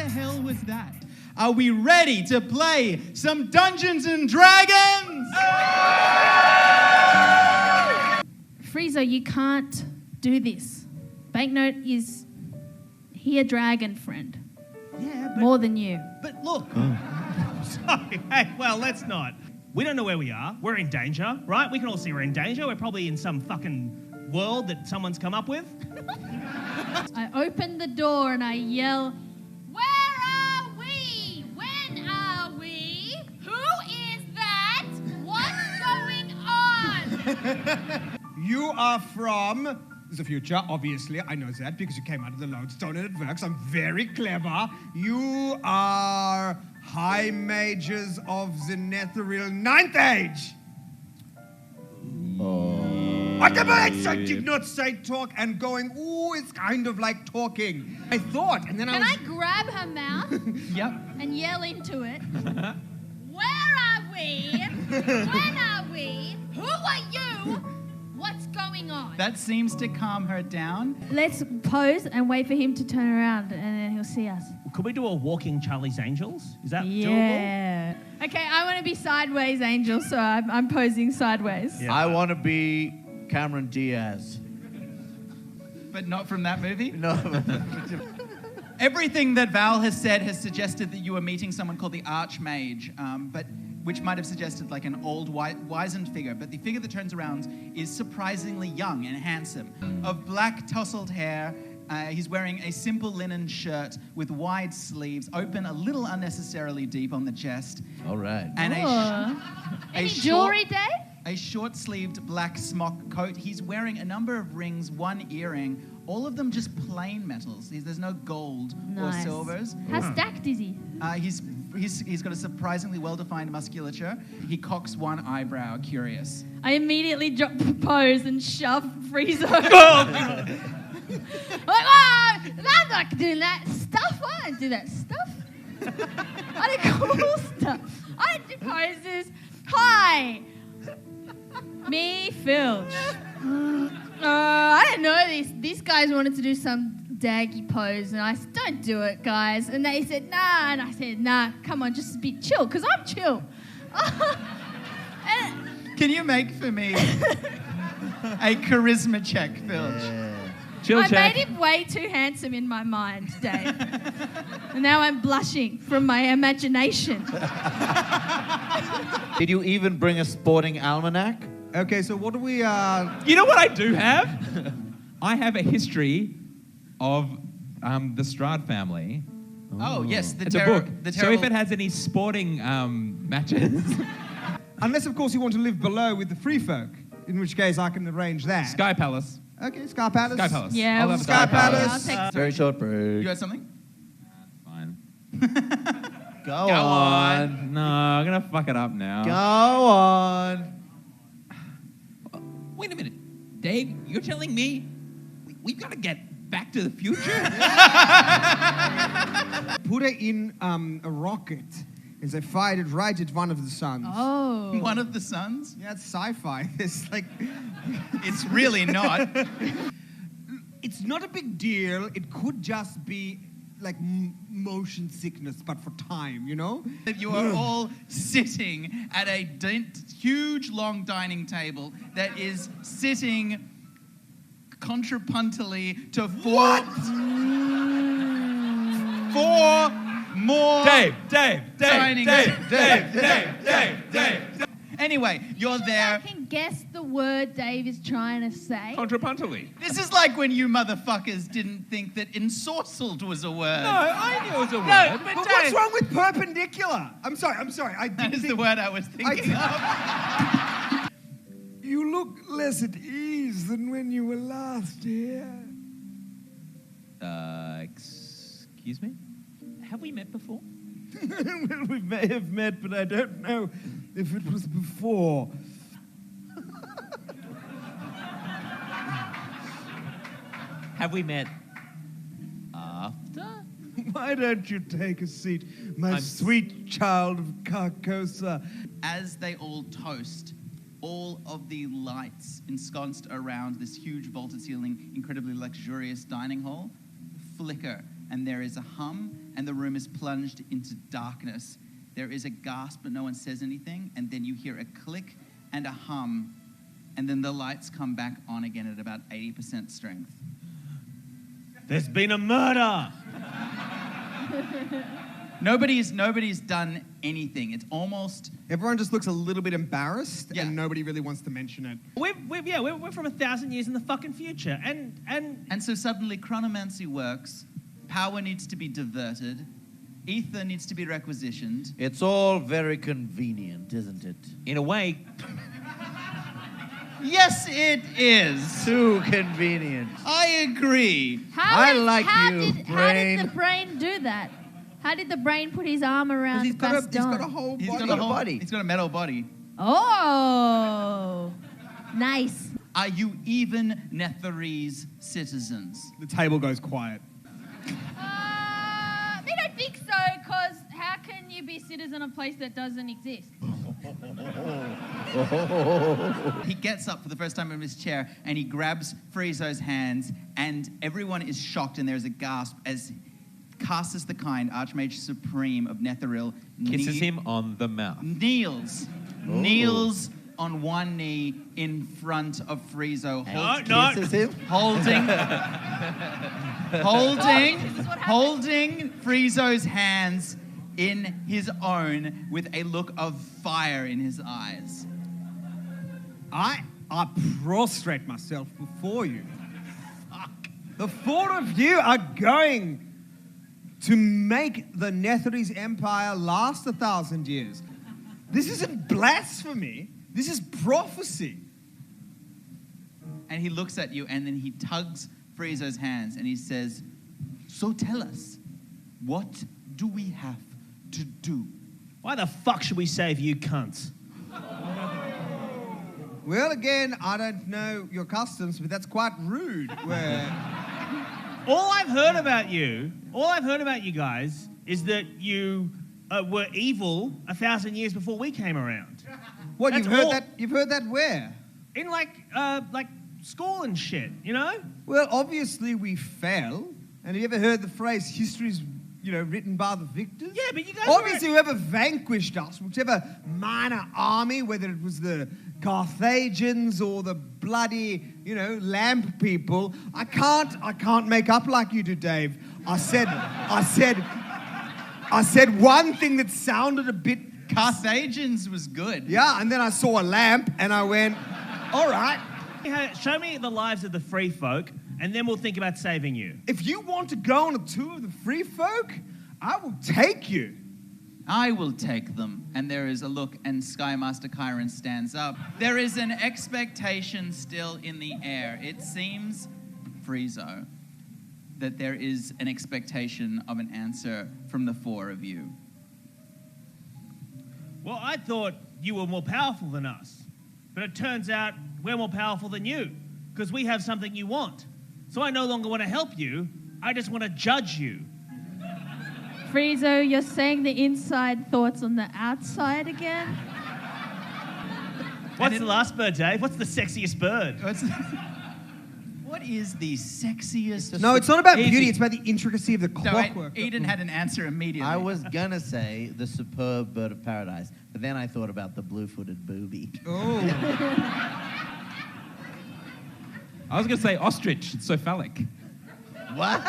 hell was that? Are we ready to play some Dungeons and Dragons? Freezo, you can't do this. Banknote is a dragon friend. Yeah, but... More than you. But look... Sorry, hey, well, let's not. We don't know where we are. We're in danger, right? We can all see we're in danger. We're probably in some fucking world that someone's come up with. I open the door and I yell, "Where are we? When are we? Who is that? What's going on?" You are from the future, obviously. I know that because you came out of the lodestone and it works. I'm very clever. You are high mages of the Netheril 9th Age. I did not say talk and going, ooh, it's kind of like talking. I thought, and then Can I grab her mouth Yep. and yell into it? Where are we? When are we? Who are you? What's going on? That seems to calm her down. Let's pose and wait for him to turn around and then he'll see us. Could we do a walking Charlie's Angels? Is that doable? Yeah. Okay, I want to be sideways angel, so I'm posing sideways. Yeah. I want to be Cameron Diaz. But not from that movie? No. Everything that Val has said has suggested that you were meeting someone called the Archmage, which might have suggested like an old wizened figure. But the figure that turns around is surprisingly young and handsome. Of black tousled hair, he's wearing a simple linen shirt with wide sleeves, open a little unnecessarily deep on the chest. All right. And Any jewelry, Dave? a short-sleeved black smock coat. He's wearing a number of rings, one earring, all of them just plain metals. There's no gold or silvers. How stacked is he? He's got a surprisingly well-defined musculature. He cocks one eyebrow, curious. I immediately drop the pose and shove Freezo. Like, oh, I'm not doing that stuff. I don't do that stuff. I do cool stuff. I don't do poses. Hi. Me, Philge. I didn't know this. These guys wanted to do some daggy pose, and I said, don't do it, guys. And they said, nah. And I said, nah, come on, just be chill, because I'm chill. Can you make for me a charisma check, Philge? Yeah. Chill I check. made him way too handsome in my mind, Dave. And now I'm blushing from my imagination. Did you even bring a sporting almanac? Okay, so what do we... You know what I do have? I have a history of the Strahd family. Oh, yes, It's a book. So terrible... if it has any sporting matches... Unless, of course, you want to live below with the free folk, in which case I can arrange that. Sky Palace. Okay, Sky Palace. Sky Palace. Yeah, I'll have Sky Palace. I'll take Very short break. You had something? Fine. Go on. No, I'm going to fuck it up now. Go on. Wait a minute. Dave, you're telling me we've got to get back to the future? Put her in a rocket, and they fired it right at one of the suns. Oh. One of the sons? Yeah, it's sci-fi. It's like... It's really not. It's not a big deal. It could just be like motion sickness, but for time, you know? That you are all sitting at a huge, long dining table that is sitting contrapuntally to four more Dave. dining Anyway, you're there. I can guess the word Dave is trying to say. Contrapuntally. This is like when you motherfuckers didn't think that ensorcelled was a word. No, I knew it was a word. No, But what's wrong with perpendicular? I'm sorry. That is the word I was thinking of. You look less at ease than when you were last here. Excuse me? Have we met before? Well, we may have met, but I don't know if it was before. Have we met after? Why don't you take a seat, my sweet child of Carcosa? As they all toast, all of the lights ensconced around this huge vaulted ceiling, incredibly luxurious dining hall flicker and there is a hum, and the room is plunged into darkness. There is a gasp, but no one says anything, and then you hear a click and a hum, and then the lights come back on again at about 80% strength. There's been a murder. Nobody's done anything. It's almost... Everyone just looks a little bit embarrassed, Yeah. and nobody really wants to mention it. We're from 1,000 years in the fucking future, And so suddenly chronomancy works, power needs to be diverted, ether needs to be requisitioned. It's all very convenient, isn't it? in a way, Yes, it is. Too convenient. I agree. I like how you, How brain. did the brain do that? How did the brain put his arm 'Cause around he's got a Baston? whole He's body. got a whole body. He's got a metal body. Oh, nice. Are you even Netherese citizens? The table goes quiet. I don't think so, because how can you be citizen of a place that doesn't exist? He gets up for the first time in his chair and he grabs Freezo's hands, and everyone is shocked and there's a gasp as Castus the Kind, Archmage Supreme of Netheril, Kisses him on the mouth. kneels on one knee in front of Friezo, Kisses him? holding Friezo's hands in his own with a look of fire in his eyes. I prostrate myself before you. Fuck. The four of you are going to make the Netherese Empire last 1,000 years. This isn't blasphemy. This is prophecy. And he looks at you and then he tugs Friezo's hands and he says, "So tell us, what do we have to do?" why the fuck should we save you cunts? Well, again, I don't know your customs, but that's quite rude. All I've heard about you guys, is that you were evil 1,000 years before we came around. What, That's you've heard all- that? You've heard that where? In like school and shit, you know? Well, obviously we fell. And have you ever heard the phrase, history's, written by the victors? Yeah, but you guys Obviously, whoever vanquished us, whichever minor army, whether it was the Carthaginians or the bloody, lamp people, I can't make up like you do, Dave. I said one thing that sounded a bit... Carthagins was good. Yeah, and then I saw a lamp and I went, all right. Show me the lives of the free folk, and then we'll think about saving you. If you want to go on a tour of the free folk, I will take you. I will take them. And there is a look, and Skymaster Chiron stands up. There is an expectation still in the air. It seems, Friezo, that there is an expectation of an answer from the four of you. Well, I thought you were more powerful than us. But it turns out we're more powerful than you, because we have something you want. So I no longer want to help you, I just want to judge you. Freezo, you're saying the inside thoughts on the outside again? What's the last bird, Dave? What's the sexiest bird? What is the sexiest... No, it's not about Easy. beauty. It's about the intricacy of the No, clockwork. Eden had an answer immediately. I was gonna say the superb bird of paradise, but then I thought about the blue-footed booby. Oh. I was going to say ostrich. It's so phallic. What?